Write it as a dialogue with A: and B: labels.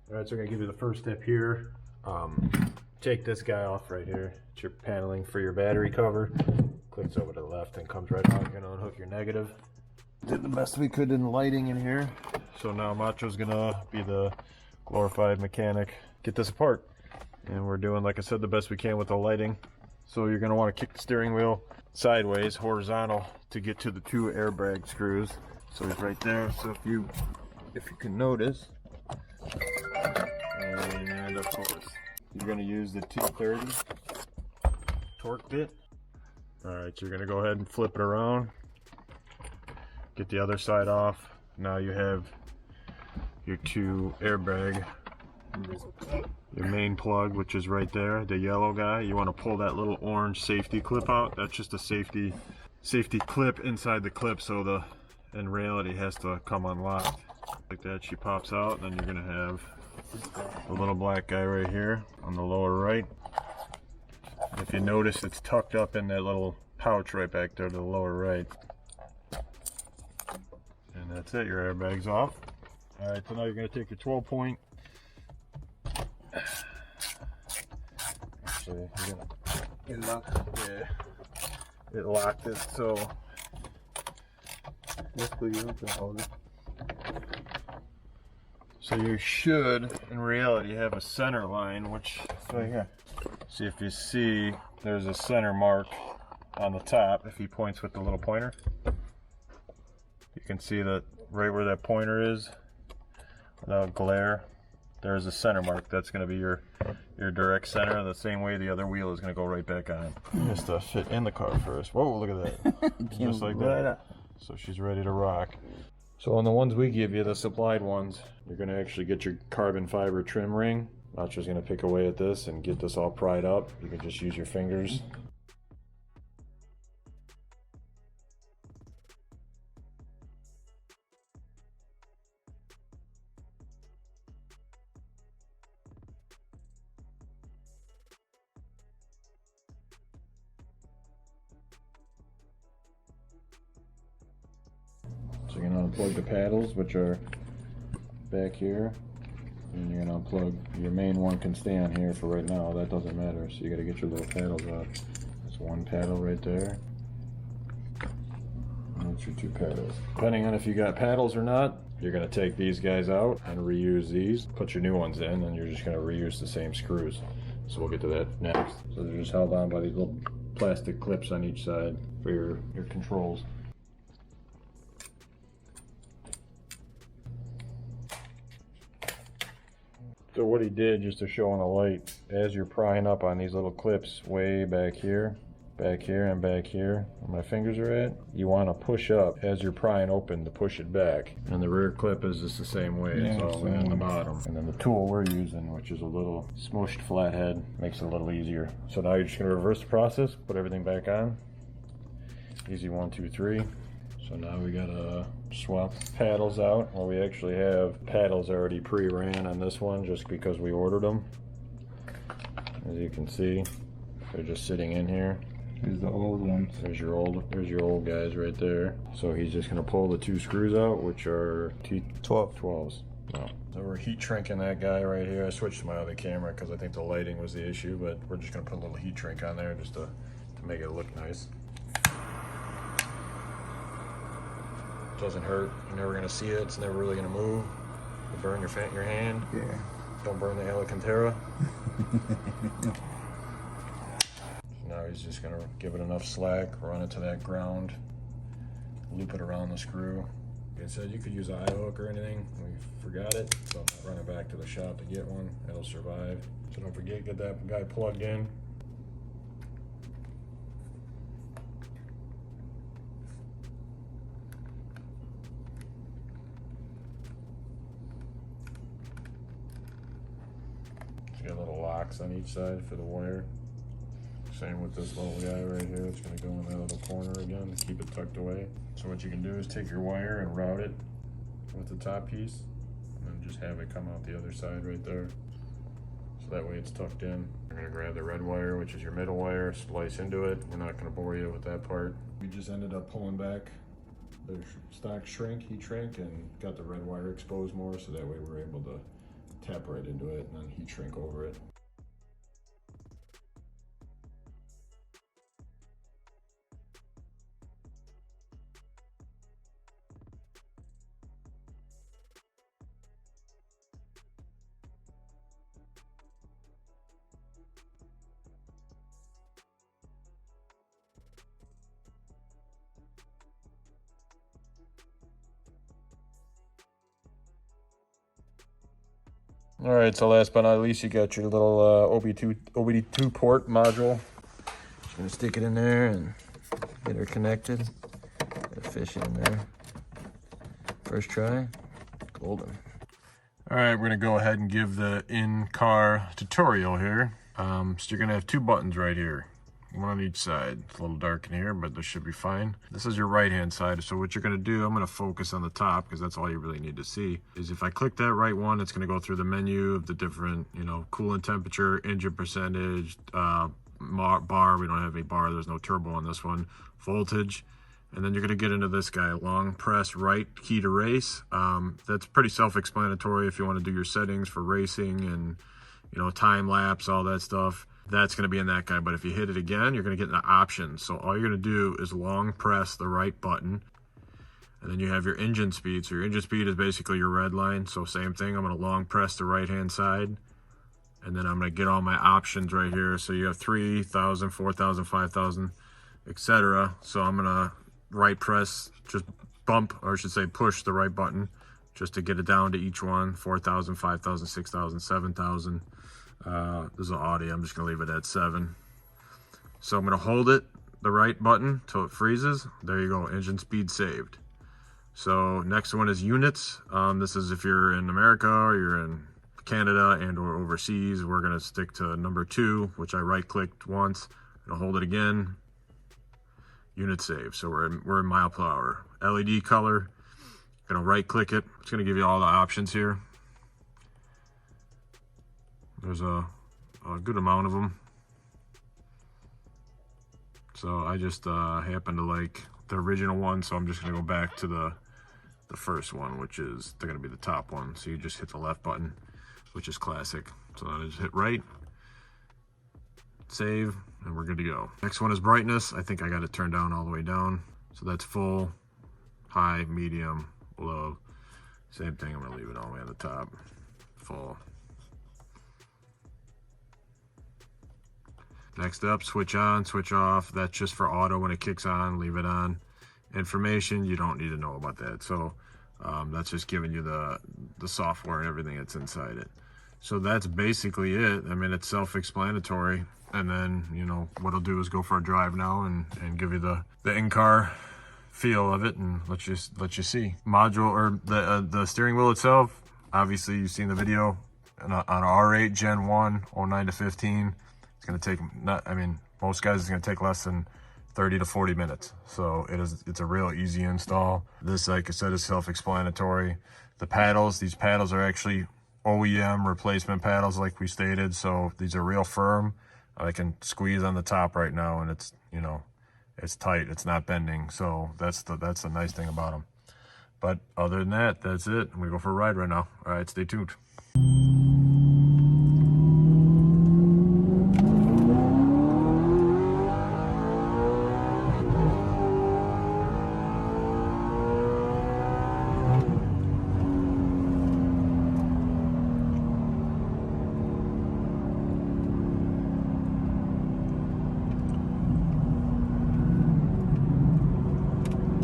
A: All right, so I'm gonna give you the first step here. Take this guy off right here. It's your paneling for your battery cover. Clicks over to the left and comes right out. You're gonna unhook your negative. Did the best we could in lighting in here. So now Macho's gonna be the glorified mechanic. Get this apart. And we're doing, like I said, the best we can with the lighting. So you're gonna wanna kick the steering wheel sideways, horizontal, to get to the two airbag screws. So he's right there. So if you can notice, and of course, you're gonna use the 230 torque bit. All right, so you're gonna go ahead and flip it around. Get the other side off. Now you have your two airbag, your main plug, which is right there, the yellow guy. You want to pull that little orange safety clip out. That's just a safety clip inside the clip, so the in reality has to come unlocked. Like that, she pops out, and then you're gonna have the little black guy right here on the lower right. If you notice, it's tucked up in that little pouch right back there to the lower right. And that's it, your airbag's off. All right, so now you're gonna take your 12-point. Actually, you're gonna
B: It locked.
A: Yeah, it locked it, so
B: Let's go you can hold it.
A: so you should, in reality, have a center line, which right here. See if you see, there's a center mark on the top. If he points with the little pointer, you can see that right where that pointer is, without glare, there's a center mark. That's going to be your direct center. The same way the other wheel is going to go right back on. Just to fit in the car first. Whoa, look at that. Just like that. So she's ready to rock. So on the ones we give you, the supplied ones, you're going to actually get your carbon fiber trim ring. Nacho's going to pick away at this and get this all pried up. You can just use your fingers. So you're going to unplug the paddles, which are back here. And you're going to unplug, your main one can stay on here for right now, that doesn't matter. So you got to get your little paddles out. There's one paddle right there. And that's your two paddles. Depending on if you got paddles or not, you're going to take these guys out and reuse these. Put your new ones in, and you're just going to reuse the same screws. So we'll get to that next. So they're just held on by these little plastic clips on each side for your controls. So what he did, just to show on the light, as you're prying up on these little clips way back here, and back here, where my fingers are at, you want to push up as you're prying open to push it back. And the rear clip is just the same way, it's all in the bottom. And then the tool we're using, which is a little smooshed flathead, makes it a little easier. So now you're just going to reverse the process, put everything back on. Easy 1, 2, 3. So now we gotta swap paddles out. Well, we actually have paddles already pre-ran on this one just because we ordered them. As you can see, they're just sitting in here.
B: Here's the old ones.
A: There's your old guys right there. So he's just gonna pull the two screws out, which are T12s. Wow. So we're heat shrinking that guy right here. I switched to my other camera because I think the lighting was the issue, but we're just gonna put a little heat shrink on there just to make it look nice. Doesn't hurt. You're never gonna see it. It's never really gonna move. You burn your hand.
B: Yeah.
A: Don't burn the Alcantara. Now he's just gonna give it enough slack, run it to that ground, loop it around the screw. Like I said, you could use a eye hook or anything. We forgot it, so I'm not running back to the shop to get one. It'll survive. So don't forget, get that guy plugged in. Got little locks on each side for the wire. Same with this little guy right here. It's going to go in that little corner again to keep it tucked away. So what you can do is take your wire and route it with the top piece, and then just have it come out the other side right there. So that way it's tucked in. You're going to grab the red wire, which is your middle wire, splice into it. We're not going to bore you with that part. We just ended up pulling back the stock heat shrink, and got the red wire exposed more, so that way we're able to tap right into it and then heat shrink over it. All right, so last but not least, you got your little OBD2 port module. Just gonna stick it in there and get her connected. Gotta fish it in there. First try, golden. All right, we're gonna go ahead and give the in-car tutorial here. So you're gonna have two buttons right here, one on each side. It's a little dark in here, but this should be fine. This is your right-hand side. So what you're gonna do, I'm gonna focus on the top because that's all you really need to see, is if I click that right one, it's gonna go through the menu of the different, you know, coolant temperature, engine percentage, bar, we don't have a bar, there's no turbo on this one, voltage, and then you're gonna get into this guy, long press right key to race. That's pretty self-explanatory if you wanna do your settings for racing and, you know, time lapse, all that stuff. That's going to be in that guy, but if you hit it again, you're going to get into options. So all you're going to do is long press the right button, and then you have your engine speed. So your engine speed is basically your red line. So same thing, I'm going to long press the right hand side, and then I'm going to get all my options right here. So you have 3,000, 4,000, 5,000, etc. So I'm going to right press, just bump, or I should say push the right button, just to get it down to each one. 4,000, 5,000, 6,000, 7,000. This is an Audi, I'm just gonna leave it at 7. So I'm gonna hold it, the right button, till it freezes. There you go, engine speed saved. So next one is units. This is if you're in America or you're in Canada and or overseas. We're gonna stick to number 2, which I right clicked once, and I'll hold it again. Unit save, so we're in mile per hour. LED color, gonna right click it. It's gonna give you all the options here. There's a good amount of them. So I just happen to like the original one, so I'm just gonna go back to the first one, which is they're gonna be the top one. So you just hit the left button, which is classic. So I just hit right, save, and we're good to go. Next one is brightness. I think I got it turned down all the way down. So that's full, high, medium, low. Same thing, I'm gonna leave it all the way on the top, full. Next up, switch on, switch off. That's just for auto when it kicks on, leave it on. Information, you don't need to know about that. So that's just giving you the software and everything that's inside it. So that's basically it. I mean, it's self-explanatory. And then, you know, what I'll do is go for a drive now and give you the in-car feel of it and let you see. Module, or the steering wheel itself, obviously you've seen the video on a R8 Gen 1, 09 to 15. It's going to take, most guys it's going to take less than 30 to 40 minutes. So it's a real easy install. This, like I said, is self-explanatory. The paddles, these paddles are actually OEM replacement paddles like we stated. So these are real firm. I can squeeze on the top right now and it's, you know, it's tight. It's not bending. So that's the nice thing about them. But other than that, that's it. I'm going to go for a ride right now. All right, stay tuned.